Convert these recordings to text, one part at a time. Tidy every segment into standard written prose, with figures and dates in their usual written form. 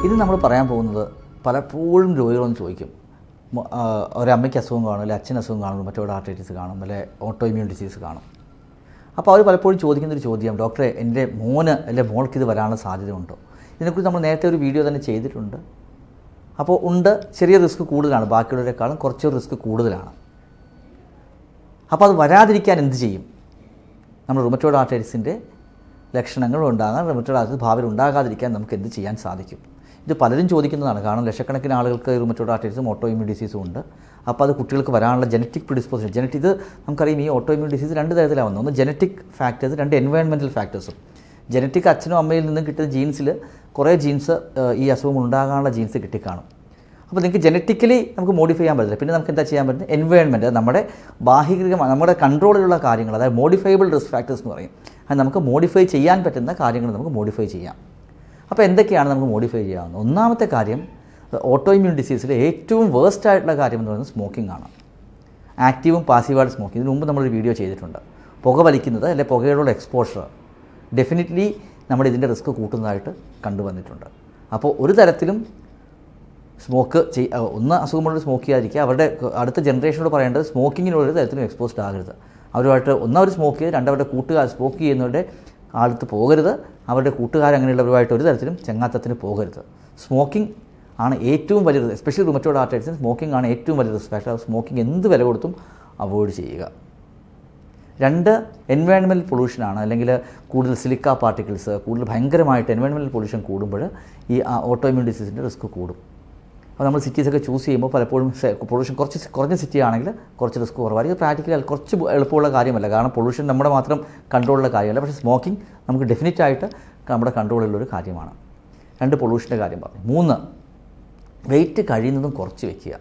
ഇന്ന് നമ്മൾ പറയാൻ പോകുന്നത് പലപ്പോഴും രോഗികളൊന്ന് ചോദിക്കും, ഒരമ്മയ്ക്ക് അസുഖം കാണും, അല്ലെങ്കിൽ അച്ഛന് അസുഖം കാണും, മറ്റൊരു ആർട്ടൈറ്റിസ് കാണും, അല്ലെ ഓട്ടോ ഇമ്മ്യൂൺ ഡിസീസ് കാണും. അപ്പോൾ അവർ പലപ്പോഴും ചോദിക്കുന്നൊരു ചോദ്യം, ഡോക്ടറെ എൻ്റെ മോന് അല്ലെ മോൾക്ക് ഇത് വരാനുള്ള സാധ്യതയുണ്ടോ? ഇതിനെക്കുറിച്ച് നമ്മൾ നേരത്തെ ഒരു വീഡിയോ തന്നെ ചെയ്തിട്ടുണ്ട്. അപ്പോൾ ഉണ്ട്, ചെറിയ റിസ്ക് കൂടുതലാണ്, ബാക്കിയുള്ളവരെക്കാളും കുറച്ച് റിസ്ക് കൂടുതലാണ്. അപ്പോൾ അത് വരാതിരിക്കാൻ എന്ത് ചെയ്യും? നമ്മൾ റുമറ്റോയ്ഡ് ആർട്ടൈറ്റിസിൻ്റെ ലക്ഷണങ്ങൾ ഉണ്ടാകാൻ, റുമറ്റോയ്ഡ് ആർട്ടൈറ്റിസ് ഭാവിയിൽ ഉണ്ടാകാതിരിക്കാൻ നമുക്ക് എന്ത് ചെയ്യാൻ സാധിക്കും? ഇത് പലരും ചോദിക്കുന്നതാണ്. കാരണം ലക്ഷക്കണക്കിന് ആളുകൾക്ക് റുമറ്റോയ്ഡ് ആർട്ടൈറ്റിസും ഓട്ടോ ഇമ്മ്യൂൺ ഡിസീസും ഉണ്ട്. അപ്പോൾ അത് കുട്ടികൾക്ക് വരാനുള്ള ജനറ്റിക് പ്രിഡിസ്പോസിഷൻ, ഇത് നമുക്കറിയാം, ഈ ഓട്ടോ ഇമ്മ്യൂൺ ഡിസീസ് രണ്ട് തരത്തിലാവുന്നു. ഒന്ന് ജനറ്റിക് ഫാക്ടേഴ്സ്, രണ്ട് എൻവയോൺമെൻറ്റൽ ഫാക്ടേഴ്സും. ജനറ്റിക് അച്ഛനും അമ്മയിൽ നിന്നും കിട്ടുന്ന ജീൻസിൽ കുറേ ജീൻസ് ഈ അസുഖം ഉണ്ടാകാനുള്ള ജീൻസ് കിട്ടിക്കാണും. അപ്പോൾ നിങ്ങൾക്ക് ജനറ്റിക്കലി നമുക്ക് മോഡിഫൈ ചെയ്യാൻ പറ്റില്ല. പിന്നെ നമുക്ക് എന്താ ചെയ്യാൻ പറ്റുന്നത്? എൻവയോൺമെൻറ്റ്, നമ്മുടെ ബാഹികമായ നമ്മുടെ കൺട്രോളിലുള്ള കാര്യങ്ങൾ, അതായത് മോഡിഫൈബിൾ റിസ്ക് ഫാക്ടേഴ്സ് എന്ന് പറയും. അത് നമുക്ക് മോഡിഫൈ ചെയ്യാൻ പറ്റുന്ന കാര്യങ്ങൾ നമുക്ക് മോഡിഫൈ ചെയ്യാം. അപ്പോൾ എന്തൊക്കെയാണ് നമുക്ക് മോഡിഫൈ ചെയ്യാവുന്നത്? ഒന്നാമത്തെ കാര്യം, ഓട്ടോ ഇമ്മ്യൂൺ ഡിസീസിൽ ഏറ്റവും വേസ്റ്റ് ആയിട്ടുള്ള കാര്യം എന്ന് പറയുന്നത് സ്മോക്കിംഗ് ആണ്. ആക്റ്റീവും പാസീവായിട്ട് സ്മോക്കിംഗ്, ഇതിന് മുമ്പ് നമ്മളൊരു വീഡിയോ ചെയ്തിട്ടുണ്ട്. പുക വലിക്കുന്നത് അല്ലെങ്കിൽ പുകയോടുള്ള എക്സ്പോഷർ ഡെഫിനറ്റ്ലി നമ്മുടെ ഇതിൻ്റെ റിസ്ക് കൂട്ടുന്നതായിട്ട് കണ്ടുവന്നിട്ടുണ്ട്. അപ്പോൾ ഒരു തരത്തിലും സ്മോക്ക് ഒന്ന് അസുഖമുള്ള സ്മോക്ക് ചെയ്യാതിരിക്കുക. അവരുടെ അടുത്ത ജനറേഷനോട് പറയേണ്ടത് സ്മോക്കിങ്ങിനൊരു തരത്തിലും എക്സ്പോസ്ഡ് ആകരുത്. അവരുമായിട്ട് അവർ സ്മോക്ക് ചെയ്ത്, അവരുടെ കൂട്ടുകാർ സ്മോക്ക് ചെയ്യുന്നവരുടെ അടുത്ത് പോകരുത്. അവരുടെ കൂട്ടുകാർ അങ്ങനെയുള്ളവരുമായിട്ട് ഒരു തരത്തിലും ചങ്ങാത്തത്തിന് പോകരുത്. സ്മോക്കിംഗ് ആണ് ഏറ്റവും വലിയ, എസ്പെഷ്യലി റുമറ്റോയ്ഡ് ആർട്ടൈറ്റിസിന് സ്മോക്കിംഗ് ആണ് ഏറ്റവും വലിയ റിസ്ക് ഫാക്ടർ. സ്മോക്കിംഗ് എന്ത് വില കൊടുത്തും അവോയ്ഡ് ചെയ്യുക. രണ്ട്, എൻവയോൺമെൻറ്റൽ പൊല്യൂഷനാണ്. അല്ലെങ്കിൽ കൂടുതൽ സിലിക്ക പാർട്ടിക്കിൾസ്, കൂടുതൽ ഭയങ്കരമായിട്ട് എൻവയോൺമെൻറ്റൽ പൊല്യൂഷൻ കൂടുമ്പോൾ ഈ ഓട്ടോ ഇമ്മ്യൂൺ ഡിസീസിൻ്റെ റിസ്ക് കൂടും. അപ്പോൾ നമ്മൾ സിറ്റീസൊക്കെ ചൂസ് ചെയ്യുമ്പോൾ പലപ്പോഴും പൊല്യൂഷൻ കുറഞ്ഞ സിറ്റി ആണെങ്കിൽ കുറച്ച് റിസ്ക് കുറവായിരിക്കും. പ്രാക്ടിക്കലി കുറച്ച് എളുപ്പമുള്ള കാര്യമല്ല, കാരണം പൊല്യൂഷൻ നമ്മുടെ മാത്രം കൺട്രോളുള്ള കാര്യമല്ല. പക്ഷേ സ്മോക്കിംഗ് നമുക്ക് ഡെഫിനറ്റായിട്ട് നമ്മുടെ കൺട്രോളിലുള്ളൊരു കാര്യമാണ്. രണ്ട്, പൊല്യൂഷൻ്റെ കാര്യം പറഞ്ഞു. മൂന്ന്, വെയിറ്റ് കഴിയുന്നതും കുറച്ച് വയ്ക്കുക.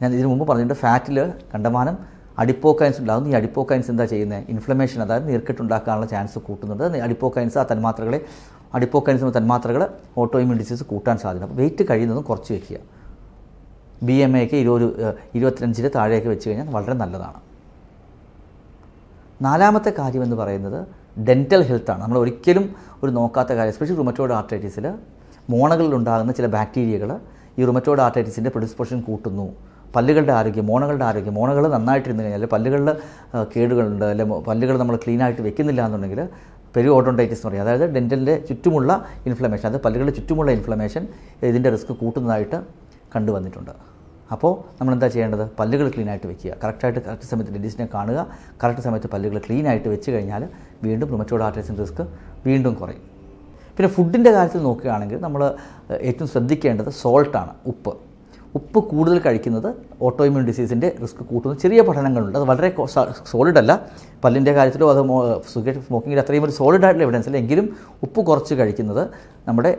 ഞാൻ ഇതിനു മുമ്പ് പറഞ്ഞിട്ടുണ്ട്, ഫാറ്റിൽ കണ്ടമാനം അഡിപ്പോക്കൈൻസ് ഉണ്ടാകുന്നു. ഈ അഡിപ്പോക്കൈൻസ് എന്താ ചെയ്യുന്നത്? ഇൻഫ്ലമേഷൻ, അതായത് നീർക്കെട്ടുണ്ടാക്കാനുള്ള ചാൻസ് കൂട്ടുന്നുണ്ട്. അഡിപ്പോക്കൈൻസ് അഡിപ്പോക്കൈൻസ് തന്മാത്രകൾ ഓട്ടോ ഇമ്മ്യൂൺ ഡിസീസ് കൂട്ടാൻ സാധ്യത. അപ്പോൾ വെയിറ്റ് കഴിയുന്നതും കുറച്ച് വയ്ക്കുക. BMI ഒക്കെ 25 താഴെയൊക്കെ വെച്ച് കഴിഞ്ഞാൽ വളരെ നല്ലതാണ്. നാലാമത്തെ കാര്യം എന്ന് പറയുന്നത് ഡെൻറ്റൽ ഹെൽത്താണ്. നമ്മൾ ഒരിക്കലും നോക്കാത്ത കാര്യം, എസ്പെഷ്യലി റുമറ്റോയ്ഡ് ആർട്ടൈറ്റിസിൽ മോണകളിലുണ്ടാകുന്ന ചില ബാക്ടീരിയകൾ ഈ റുമറ്റോയ്ഡ് ആർട്ടൈറ്റിസിൻ്റെ പ്രിഡിസ്പോസിഷൻ കൂട്ടുന്നു. പല്ലുകളുടെ ആരോഗ്യം, മോണകൾ നന്നായിട്ടിരുന്ന് കഴിഞ്ഞാൽ, പല്ലുകളിൽ കേടുകളുണ്ട്, അല്ലെങ്കിൽ പല്ലുകൾ നമ്മൾ ക്ലീനായിട്ട് വെക്കുന്നില്ല എന്നുണ്ടെങ്കിൽ പെരിയോഡോണ്ടൈറ്റിസ് എന്ന് പറയും. അതായത് ഡെൻറ്റലിൻ്റെ ചുറ്റുമുള്ള ഇൻഫ്ലമേഷൻ, അത് പല്ലുകളുടെ ചുറ്റുമുള്ള ഇൻഫ്ലമേഷൻ ഇതിൻ്റെ റിസ്ക് കൂട്ടുന്നതായിട്ട് കണ്ടുവന്നിട്ടുണ്ട്. അപ്പോൾ നമ്മളെന്താ ചെയ്യേണ്ടത്? പല്ലുകൾ ക്ലീനായിട്ട് വെക്കുക. കറക്റ്റ് സമയത്ത് ഡെന്റിസ്റ്റിനെ കാണുക. കറക്റ്റ് സമയത്ത് പല്ലുകൾ ക്ലീനായിട്ട് വെച്ച് കഴിഞ്ഞാൽ വീണ്ടും റുമറ്റോയ്ഡ് ആർട്ടൈറ്റിസിൻ്റെ റിസ്ക് വീണ്ടും കുറയും. പിന്നെ ഫുഡിൻ്റെ കാര്യത്തിൽ നോക്കുകയാണെങ്കിൽ നമ്മൾ ഏറ്റവും ശ്രദ്ധിക്കേണ്ടത് സോൾട്ടാണ്, ഉപ്പ് കൂടുതൽ കഴിക്കുന്നത് ഓട്ടോ ഇമ്മ്യൂൺ ഡിസീസിൻ്റെ റിസ്ക് കൂട്ടുന്ന ചെറിയ പഠനങ്ങളുണ്ട്. അത് വളരെ സോളിഡ് അല്ല. പല്ലിൻ്റെ കാര്യത്തിലോ അത് സ്മോക്കിങ്ങിൽ അത്രയും ഒരു സോളിഡ് ആയിട്ടുള്ള എവിഡൻസ് അല്ല. എങ്കിലും ഉപ്പ് കുറച്ച് കഴിക്കുന്നത് നമ്മുടെ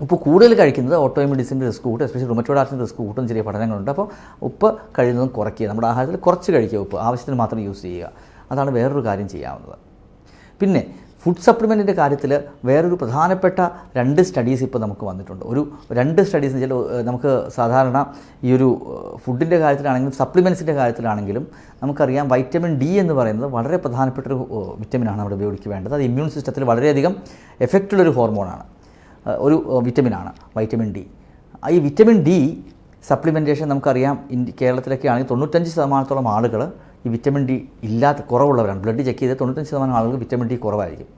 ഉപ്പ് കൂടുതൽ കഴിക്കുന്നത് ഓട്ടോ ഇമ്മ്യൂൺ ഡിസീസിൻ്റെ റിസ്ക് കൂട്ടും, എസ്പെഷ്യലി റുമറ്റോയ്ഡ് ആർട്ടൈറ്റിസിൻ്റെ റിസ്ക് കൂട്ടുന്ന ചെറിയ പഠനങ്ങളുണ്ട്. അപ്പോൾ ഉപ്പ് കഴിയുന്നതും കുറയ്ക്കുക. നമ്മുടെ ആഹാരത്തിൽ കുറച്ച് കഴിക്കുക, ഉപ്പ് ആവശ്യത്തിന് മാത്രം യൂസ് ചെയ്യുക. അതാണ് വേറൊരു കാര്യം ചെയ്യാവുന്നത്. പിന്നെ ഫുഡ് സപ്ലിമെൻറ്റിൻ്റെ കാര്യത്തിൽ വേറൊരു പ്രധാനപ്പെട്ട 2 സ്റ്റഡീസ് ഇപ്പോൾ നമുക്ക് വന്നിട്ടുണ്ട്. 2 സ്റ്റഡീസ് എന്ന് വെച്ചാൽ നമുക്ക് സാധാരണ ഈ ഒരു ഫുഡിൻ്റെ കാര്യത്തിലാണെങ്കിലും സപ്ലിമെൻറ്റ്സിൻ്റെ കാര്യത്തിലാണെങ്കിലും നമുക്കറിയാം, വൈറ്റമിൻ D എന്ന് പറയുന്നത് വളരെ പ്രധാനപ്പെട്ടൊരു വിറ്റമിനാണ് നമ്മുടെ ബോഡിക്ക് വേണ്ടത്. അത് ഇമ്മ്യൂൺ സിസ്റ്റത്തിൽ വളരെയധികം എഫക്റ്റുള്ളൊരു ഹോർമോണാണ്, ഒരു വിറ്റമിനാണ് വൈറ്റമിൻ D. ഈ വിറ്റമിൻ D സപ്ലിമെൻറ്റേഷൻ നമുക്കറിയാം, കേരളത്തിലൊക്കെ ആണെങ്കിൽ 95% ആളുകൾ ഈ വിറ്റമിൻ D കുറവുള്ളവരാണ്. ബ്ലഡ് ചെക്ക് ചെയ്ത് 95% ആളുകൾ വിറ്റമിൻ D കുറവായിരിക്കും.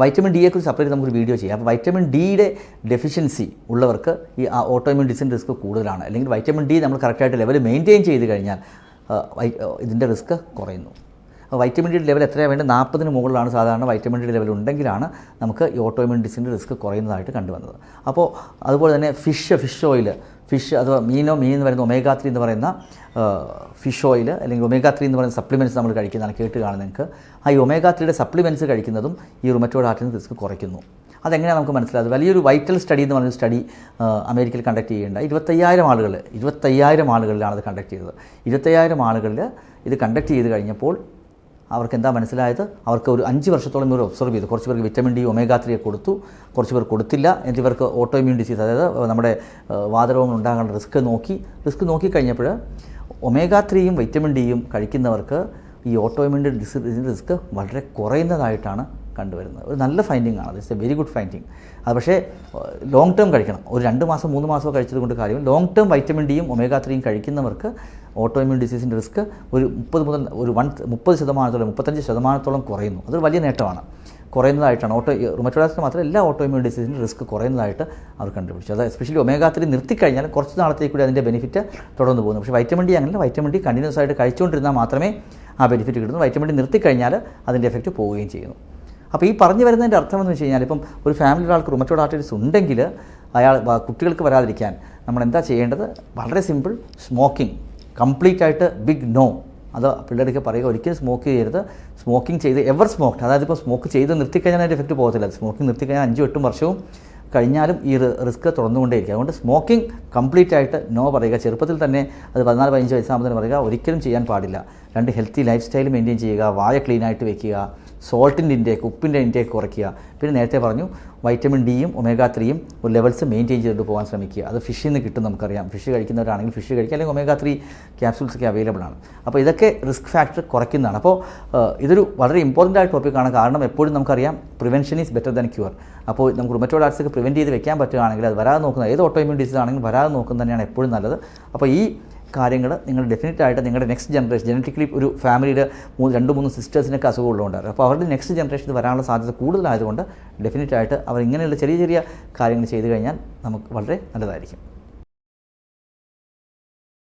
വൈറ്റമിൻ ഡിയെക്കുറിച്ച് സെപ്പറേറ്റ് നമുക്കൊരു വീഡിയോ ചെയ്യാം. അപ്പോൾ വൈറ്റമിൻ ഡിയുടെ ഡെഫിഷ്യൻസി ഉള്ളവർക്ക് ഈ ഓട്ടോ ഇമ്മ്യൂൺ ഡിസീസിൻ്റെ റിസ്ക് കൂടുതലാണ്. അല്ലെങ്കിൽ വൈറ്റമിൻ D നമ്മൾ കറക്റ്റായിട്ട് ലെവൽ മെയിൻറ്റെയിൻ ചെയ്ത് കഴിഞ്ഞാൽ ഇതിൻ്റെ റിസ്ക് കുറയുന്നു. വൈറ്റമിൻ ഡിയുടെ ലെവൽ എത്രയാണ് വേണ്ടത്? 40-ന് മുകളിലാണ് സാധാരണ വൈറ്റമിൻ ഡിയുടെ ലെവൽ ഉണ്ടെങ്കിലാണ് നമുക്ക് ഈ ഓട്ടോ ഇമ്മ്യൂൺ ഡിസീസിൻ്റെ റിസ്ക് കുറയുന്നതായിട്ട് കണ്ടുവന്നത്. അപ്പോൾ അതുപോലെ തന്നെ ഫിഷ് ഓയിൽ, അഥവാ മീൻ എന്ന് പറയുന്ന ഒമേഗ 3 എന്ന് പറയുന്ന ഫിഷ് ഓയിൽ, അല്ലെങ്കിൽ ഒമേഗ 3 എന്ന് പറയുന്ന സപ്ലിമെൻറ്റ്സ് നമ്മൾ കഴിക്കുന്നതാണ്, കേട്ട് കാണും നിങ്ങൾക്ക്. ഈ ഒമേഗ 3യുടെ സപ്ലിമെൻറ്റ്സ് കഴിക്കുന്നതും ഈ റുമറ്റോയ്ഡ് ആർട്ടൈറ്റിസ് റിസ്ക് കുറയ്ക്കുന്നു. അതെങ്ങനെയാണ് നമുക്ക് മനസ്സിലായത്? വലിയൊരു വൈറ്റൽ സ്റ്റഡി എന്ന് പറയുന്ന സ്റ്റഡി അമേരിക്കയിൽ കണ്ടക്ട് ചെയ്യേണ്ട 25,000 ആളുകളിലാണ് ഇത് കണ്ടക്ട് ചെയ്തത്. 25,000 ആളുകളിൽ ഇത് കണ്ടക്ട് ചെയ്ത് കഴിഞ്ഞപ്പോൾ അവർക്ക് എന്താ മനസ്സിലായത്? അവർക്ക് ഒരു 5 വർഷത്തോളം ഇവർ ഒബ്സർവ് ചെയ്തു. കുറച്ച് പേർക്ക് വിറ്റമിൻ D ഒമേഗ 3 കൊടുത്തു, കുറച്ച് പേർ കൊടുത്തില്ല. എന്നിട്ട് ഇവർക്ക് ഓട്ടോ ഇമ്മ്യൂൺ ഡിസീസ്, അതായത് നമ്മുടെ വാതരോഗങ്ങൾ ഉണ്ടാകാനുള്ള റിസ്ക് നോക്കിക്കഴിഞ്ഞപ്പോൾ ഒമേഗ 3യും വൈറ്റമിൻ ഡിയും കഴിക്കുന്നവർക്ക് ഈ ഓട്ടോ ഇമ്മ്യൂൺ ഡിസീസിൻ്റെ റിസ്ക് വളരെ കുറയുന്നതായിട്ടാണ് കണ്ടുവരുന്നത്. ഒരു നല്ല ഫൈൻഡിങ് ആണ്, it's A very good finding. അത് പക്ഷേ ലോങ് ടേം കഴിക്കണം. ഒരു 2 മാസം 3 മാസമോ കഴിച്ചത് കൊണ്ട് കാര്യം. ലോങ് ടേം വൈറ്റമിൻ ഡിയും ഒമേഗ 3യും കഴിക്കുന്നവർക്ക് ഓട്ടോ ഇമ്മ്യൂൺ ഡിസീസിൻ്റെ റിസ്ക് ഒരു 30% 35% കുറയുന്നു. അതൊരു വലിയ നേട്ടമാണ്. കുറയുന്നതായിട്ടാണ് റുമറ്റോയിഡ് മാത്രമല്ല എല്ലാ ഓട്ടോ ഇമ്മ്യൂൺ ഡിസീസിൻ്റെ റിസ്ക് കുറയുന്നതായിട്ട് അവർ കണ്ടുപിടിച്ചു. അത് എസ്പെഷ്യലി ഒമേഗ 3 നിർത്തിക്കഴിഞ്ഞാൽ കുറച്ച് നാളത്തേക്ക് കൂടി അതിൻ്റെ ബെനിഫിറ്റ് തുടർന്ന് പോകുന്നു. പക്ഷേ വൈറ്റമിൻ ഡി അങ്ങനെയല്ല. വൈറ്റമിൻ ഡി കണ്ടിന്യൂസ് ആയിട്ട് കഴിച്ചുകൊണ്ടിരുന്നാൽ മാത്രമേ ആ ബെനിഫിറ്റ് കിട്ടുന്നു. വൈറ്റമിൻ ഡി നിർത്തിക്കഴിഞ്ഞാൽ അതിൻ്റെ എഫക്റ്റ് പോവുകയും ചെയ്യുന്നു. അപ്പോൾ ഈ പറഞ്ഞു വരുന്നതിൻ്റെ അർത്ഥം എന്ന് വെച്ച് കഴിഞ്ഞാൽ ഇപ്പം ഒരു ഫാമിലി ഒരാൾക്ക് റുമറ്റോയിഡ് ആർത്രൈറ്റിസ് ഉണ്ടെങ്കിൽ കുട്ടികൾക്ക് വരാതിരിക്കാൻ നമ്മൾ എന്താ ചെയ്യേണ്ടത്? വളരെ സിമ്പിൾ. സ്മോക്കിംഗ് കംപ്ലീറ്റ് ആയിട്ട് ബിഗ് നോ. അത് പിള്ളേർക്ക് പറയുക, ഒരിക്കലും സ്മോക്ക് ചെയ്യരുത്. സ്മോക്കിംഗ് ചെയ്ത് എവർ സ്മോക്ഡ്, അതായത് ഇപ്പോൾ സ്മോക്ക് ചെയ്ത് നിർത്തിക്കഴിഞ്ഞാൽ അതിൻ്റെ എഫക്റ്റ് പോകത്തില്ല. സ്മോക്കിംഗ് നിർത്തിക്കഴിഞ്ഞാൽ 5-8 വർഷവും കഴിഞ്ഞാലും ഈ റിസ്ക് തുറന്നുകൊണ്ടേയിരിക്കും. അതുകൊണ്ട് സ്മോക്കിംഗ് കംപ്ലീറ്റ് ആയിട്ട് നോ പറയുക. ചെറുപ്പത്തിൽ തന്നെ അത് 14-15 വയസ്സാകുമ്പോൾ പറയുക ഒരിക്കലും ചെയ്യാൻ പാടില്ല. 2 ഹെൽത്തി ലൈഫ് സ്റ്റൈൽ മെയിൻറ്റെയിൻ ചെയ്യുക, വായ ക്ലീനായിട്ട് വെക്കുക, സോൾട്ടിൻ്റെ ഇൻടേക്ക്, ഉപ്പിൻ്റെ ഇൻടേക്ക് കുറയ്ക്കുക. പിന്നെ നേരത്തെ പറഞ്ഞു വൈറ്റമിൻ ഡിയും ഒമേഗ 3യും ഒരു ലെവൽസ് മെയിൻറ്റെയിൻ ചെയ്തിട്ട് പോകാൻ ശ്രമിക്കുക. അത് ഫിഷിൽ നിന്ന് കിട്ടും, നമുക്കറിയാം. ഫിഷ് കഴിക്കുന്നവരാണെങ്കിൽ ഫിഷ് കഴിക്കുക, അല്ലെങ്കിൽ ഒമേഗ 3 ക്യാപ്സൂൾസൊക്കെ അവൈലബിൾ ആണ്. അപ്പോൾ ഇതൊക്കെ റിസ്ക് ഫാക്ടർ കുറയ്ക്കുന്നതാണ്. അപ്പോൾ ഇതൊരു വളരെ ഇമ്പോർട്ടൻ്റ് ആയ ടോപ്പിക്കാണ്. കാരണം എപ്പോഴും നമുക്കറിയാം prevention is better than cure. അപ്പോൾ നമുക്ക് റുമറ്റോയിഡ് ആർത്രൈറ്റിസ് പ്രിവെൻറ്റ് ചെയ്ത് വെക്കാൻ പറ്റുകയാണെങ്കിൽ, അത് വരാതെ നോക്കുന്നത്, ഏത് ഓട്ടോ ഇമ്മ്യൂൺ ഡിസീസ് ആണെങ്കിലും വരാതെ നോക്കുന്നത് തന്നെയാണ് എപ്പോഴും നല്ലത്. അപ്പോൾ ഈ കാര്യങ്ങൾ നിങ്ങൾ ഡെഫിനറ്റായിട്ട് നിങ്ങളുടെ നെക്സ്റ്റ് ജനറേഷൻ, ജനറ്റിക്കലി ഒരു ഫാമിലിയിൽ 2-3 സിസ്റ്റേഴ്സിനൊക്കെ അസുഖമുള്ളതുകൊണ്ടാണ്. അപ്പോൾ അവരുടെ നെക്സ്റ്റ് ജനറേഷന് വരാനുള്ള സാധ്യത കൂടുതലായതുകൊണ്ട് ഡെഫിനറ്റായിട്ട് അവർ ഇങ്ങനെയുള്ള ചെറിയ ചെറിയ കാര്യങ്ങൾ ചെയ്തു കഴിഞ്ഞാൽ നമുക്ക് വളരെ നല്ലതായിരിക്കും.